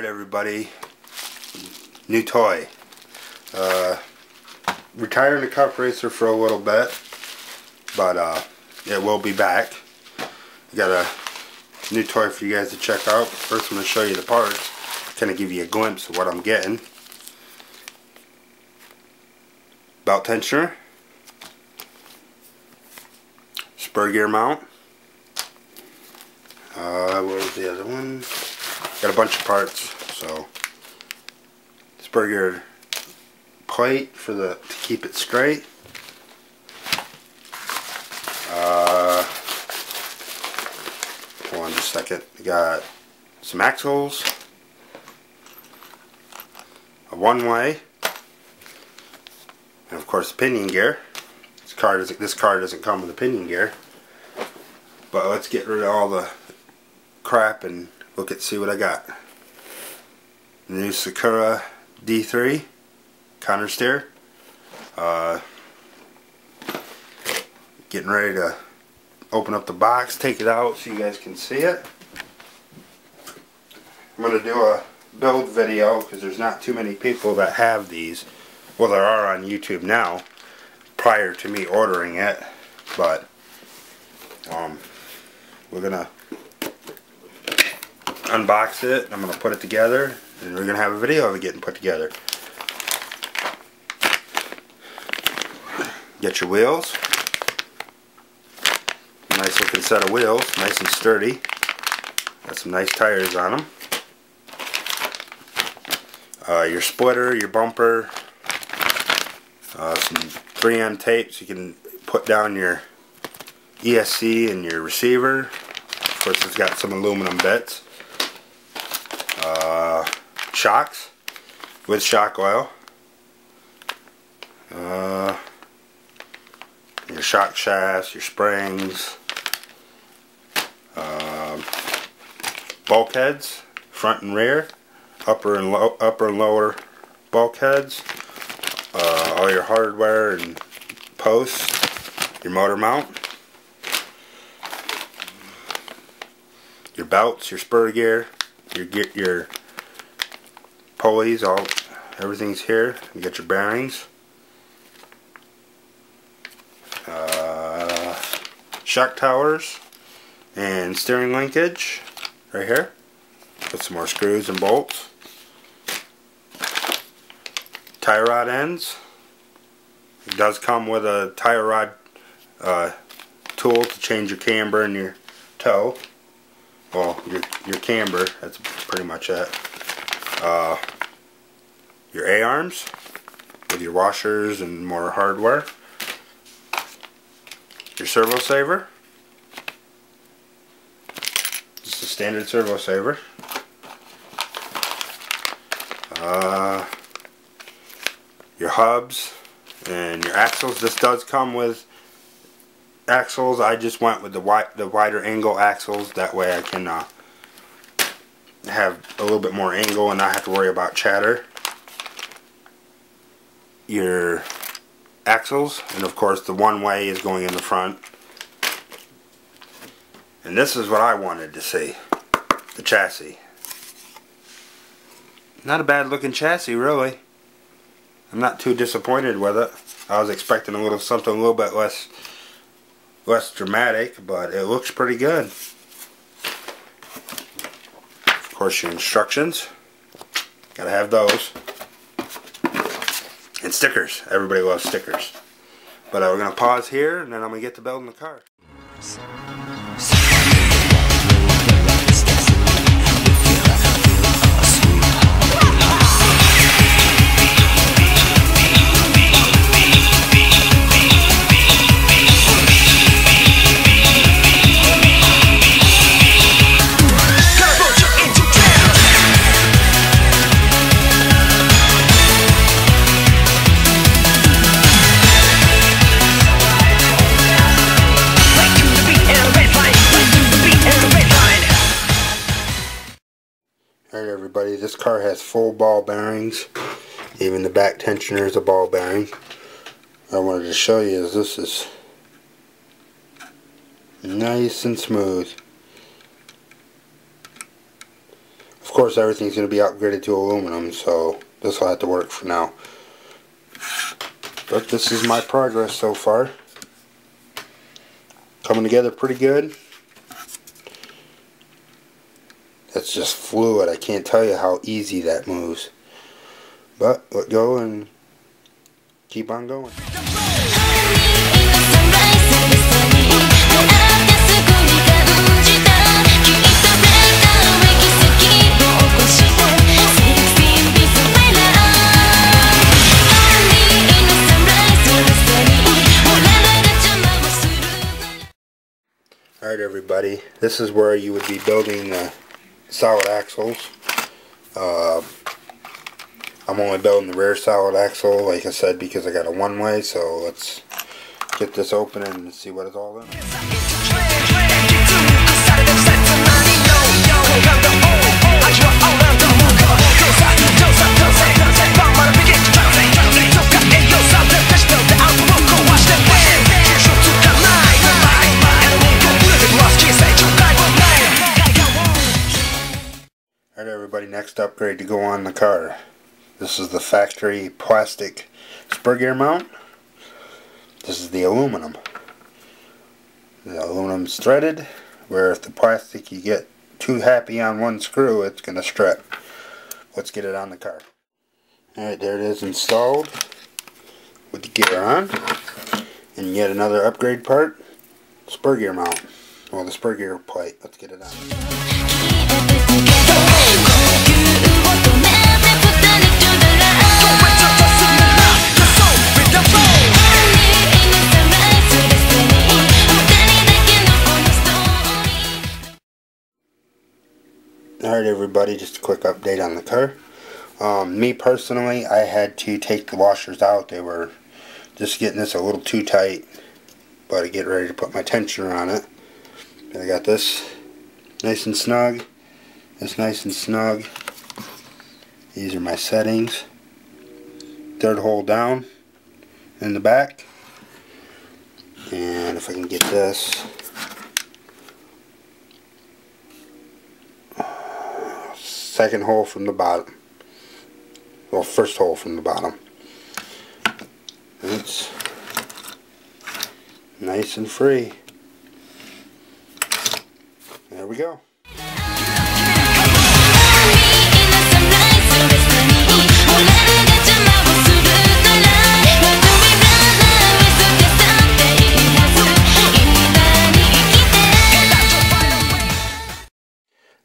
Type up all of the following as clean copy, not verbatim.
everybody, new toy. Retiring the cup racer for a little bit, but it will be back. Got a new toy for you guys to check out. First I'm going to show you the parts, kind of give you a glimpse of what I'm getting. Belt tensioner, spur gear mount, what was the other one? Got a bunch of parts. So spur gear plate for to keep it straight. Hold on just a second. We got some axles, a one-way, and of course the pinion gear. This car doesn't come with a pinion gear, but let's get rid of all the crap and see what I got. The new Sakura D3 counter steer. Getting ready to open up the box, take it out so you guys can see it. I'm going to do a build video because there's not too many people that have these. Well, there are on YouTube now prior to me ordering it, but we're going to unbox it. I'm going to put it together and we're going to have a video of it getting put together. Get your wheels. Nice looking set of wheels, nice and sturdy. Got some nice tires on them. Your splitter, your bumper, some 3M tape so you can put down your ESC and your receiver. Of course, it's got some aluminum bits. Shocks with shock oil. Your shock shafts, your springs, bulkheads, front and rear, upper and lower bulkheads, all your hardware and posts, your motor mount, your belts, your spur gear, your pulleys, everything's here. You got your bearings. Shock towers and steering linkage right here. Put some more screws and bolts. Tie rod ends. It does come with a tie rod tool to change your camber and your toe. Well, your camber, that's pretty much it. Your A-arms with your washers and more hardware. Your servo saver, just a standard servo saver. Your hubs and your axles. This does come with axles. I just went with the wider angle axles. That way I can have a little bit more angle and not have to worry about chatter. Your axles, and of course the one-way is going in the front. And this is what I wanted to see, the chassis. Not a bad looking chassis, really. I'm not too disappointed with it. I was expecting something a little bit less dramatic, but it looks pretty good. Of course, your instructions, gotta have those. And stickers. Everybody loves stickers. But we're going to pause here and then I'm going to get to building the car. Alright everybody, this car has full ball bearings. Even the back tensioner is a ball bearing. What I wanted to show you is this is nice and smooth. Of course, everything's going to be upgraded to aluminum, so this will have to work for now. But this is my progress so far. Coming together pretty good. That's just fluid. I can't tell you how easy that moves. But let go and keep on going. Alright everybody, this is where you would be building the solid axles. I'm only building the rear solid axle, like I said, because I got a one-way, so let's get this open and see what it's all in. Alright everybody, next upgrade to go on the car. This is the factory plastic spur gear mount. This is the aluminum. The aluminum's threaded, where if the plastic you get too happy on one screw, it's going to strip. Let's get it on the car. Alright, there it is installed with the gear on. And yet another upgrade part, spur gear mount. Well, the spur gear plate. Let's get it on. Alright everybody, just a quick update on the car. Me personally, I had to take the washers out. They were just getting this a little too tight. But I get ready to put my tensioner on it. And I got this nice and snug. This nice and snug. These are my settings. Third hole down in the back. And if I can get this. Second hole from the bottom. Well, first hole from the bottom. It's nice and free. There we go.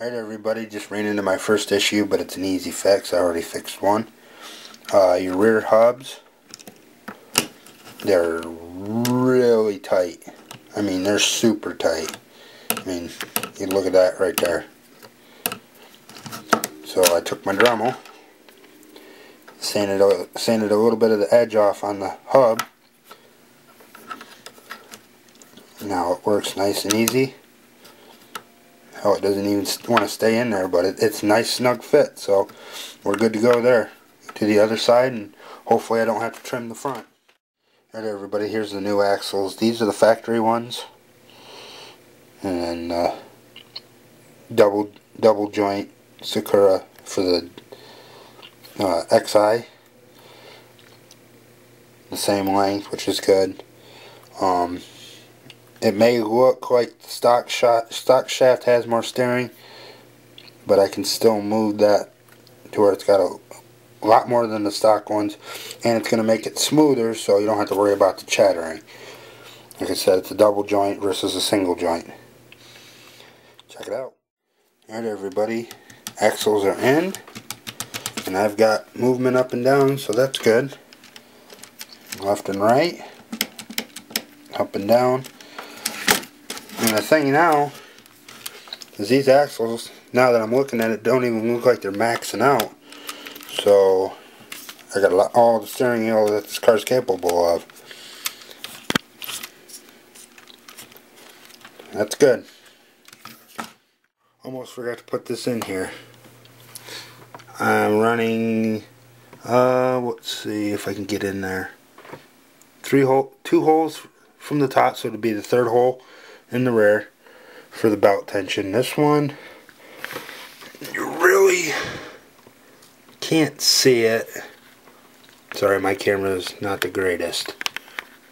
Alright everybody, just ran into my first issue, but it's an easy fix. I already fixed one. Your rear hubs, they're really tight. I mean, they're super tight. I mean, you look at that right there. So I took my Dremel, sanded a little bit of the edge off on the hub. Now it works nice and easy. Oh, it doesn't even want to stay in there, but it's a nice snug fit, so we're good to go there. To the other side, and hopefully I don't have to trim the front. Alright everybody, here's the new axles. These are the factory ones. And then double joint Sakura for the XI. The same length, which is good. It may look like the stock shaft has more steering, but I can still move that to where it's got a lot more than the stock ones, and it's going to make it smoother so you don't have to worry about the chattering. Like I said, it's a double joint versus a single joint. Check it out. Alright everybody, axles are in, and I've got movement up and down, so that's good. Left and right, up and down. And the thing now is these axles, now that I'm looking at it, don't even look like they're maxing out. So I got all the steering wheel that this car's capable of. That's good. Almost forgot to put this in here. I'm running, let's see if I can get in there. Two holes from the top, so it'll be the third hole in the rear for the belt tension. This one, you really can't see it, sorry, my camera is not the greatest,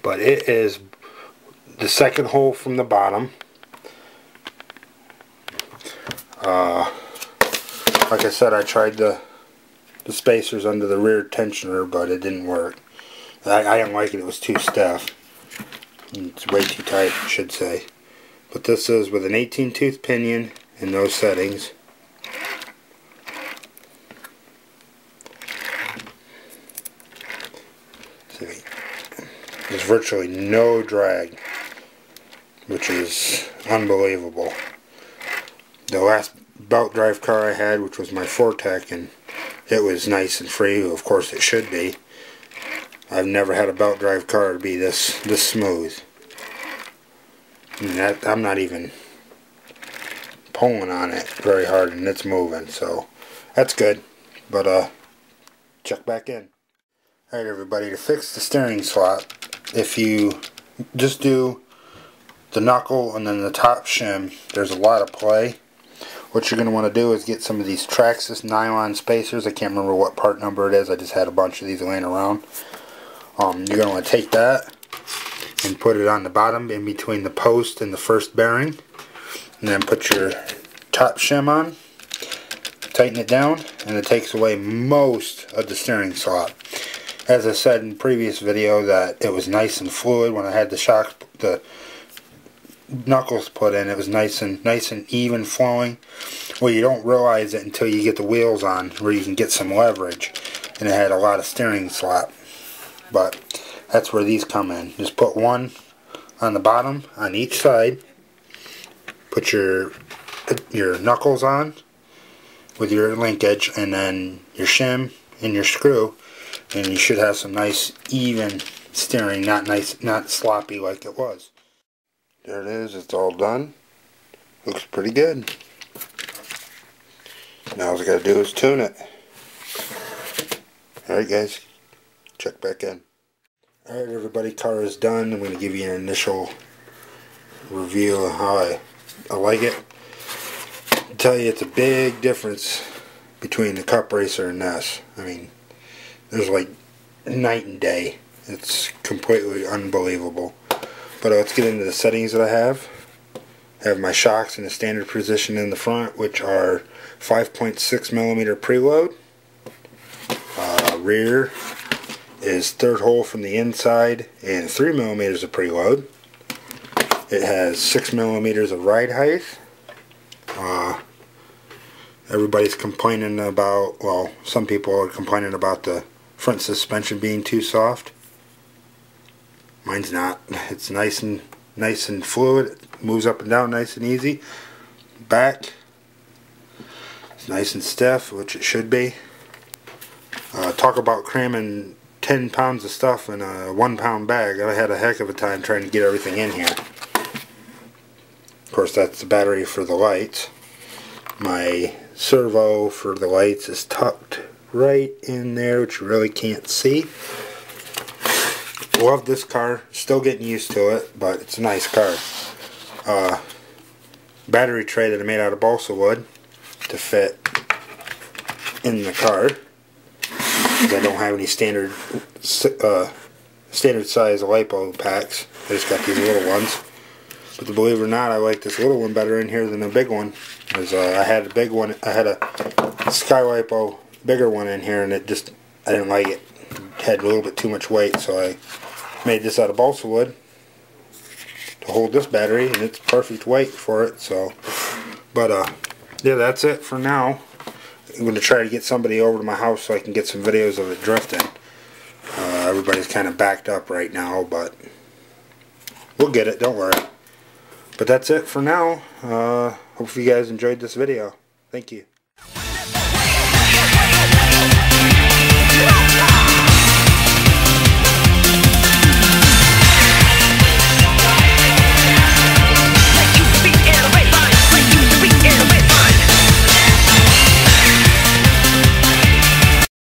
but it is the second hole from the bottom. Like I said, I tried the spacers under the rear tensioner, but it didn't work. I didn't like it. It was too stiff. It's way too tight, I should say. But this is with an 18 tooth pinion in those settings. See, there's virtually no drag, which is unbelievable. The last belt drive car I had, which was my Fortec, and it was nice and free. Of course it should be. I've never had a belt drive car to be this smooth. And I'm not even pulling on it very hard, and it's moving, so that's good. But check back in. Alright everybody, to fix the steering slot, if you just do the knuckle and then the top shim, there's a lot of play. What you're going to want to do is get some of these Traxxas nylon spacers. I can't remember what part number it is. I just had a bunch of these laying around. You're going to want to take that and put it on the bottom in between the post and the first bearing. And then put your top shim on. Tighten it down, and it takes away most of the steering slot. As I said in the previous video, that it was nice and fluid when I had the knuckles put in. It was nice and even flowing. Well, you don't realize it until you get the wheels on, where you can get some leverage, and it had a lot of steering slot. But that's where these come in. Just put one on the bottom on each side. Put your knuckles on with your linkage, and then your shim and your screw, and you should have some nice even steering, not sloppy like it was. There it is, it's all done. Looks pretty good. Now all I gotta do is tune it. Alright guys, check back in. Alright everybody, car is done. I'm going to give you an initial review of how I like it. I'll tell you, it's a big difference between the Cup Racer and this. I mean, there's like night and day. It's completely unbelievable. But let's get into the settings that I have. I have my shocks in the standard position in the front, which are 5.6mm preload. Rear is third hole from the inside and 3mm of preload. It has 6mm of ride height. Everybody's complaining about, well, some people are complaining about the front suspension being too soft. Mine's not. It's nice and fluid. It moves up and down nice and easy. Back, it's nice and stiff, which it should be. Talk about cramming 10 pounds of stuff in a 1 pound bag. I had a heck of a time trying to get everything in here. Of course, that's the battery for the lights. My servo for the lights is tucked right in there, which you really can't see. Love this car. Still getting used to it, but it's a nice car. Battery tray that I made out of balsa wood to fit in the car. I don't have any standard size lipo packs. I just got these little ones. But believe it or not, I like this little one better in here than the big one. Because I had a big one. I had a Sky Lipo bigger one in here, and I didn't like it. It had a little bit too much weight, so I made this out of balsa wood to hold this battery, and it's perfect weight for it. So, but yeah, that's it for now. I'm going to try to get somebody over to my house so I can get some videos of it drifting. Everybody's kind of backed up right now, but we'll get it, don't worry. But that's it for now. Hope you guys enjoyed this video. Thank you.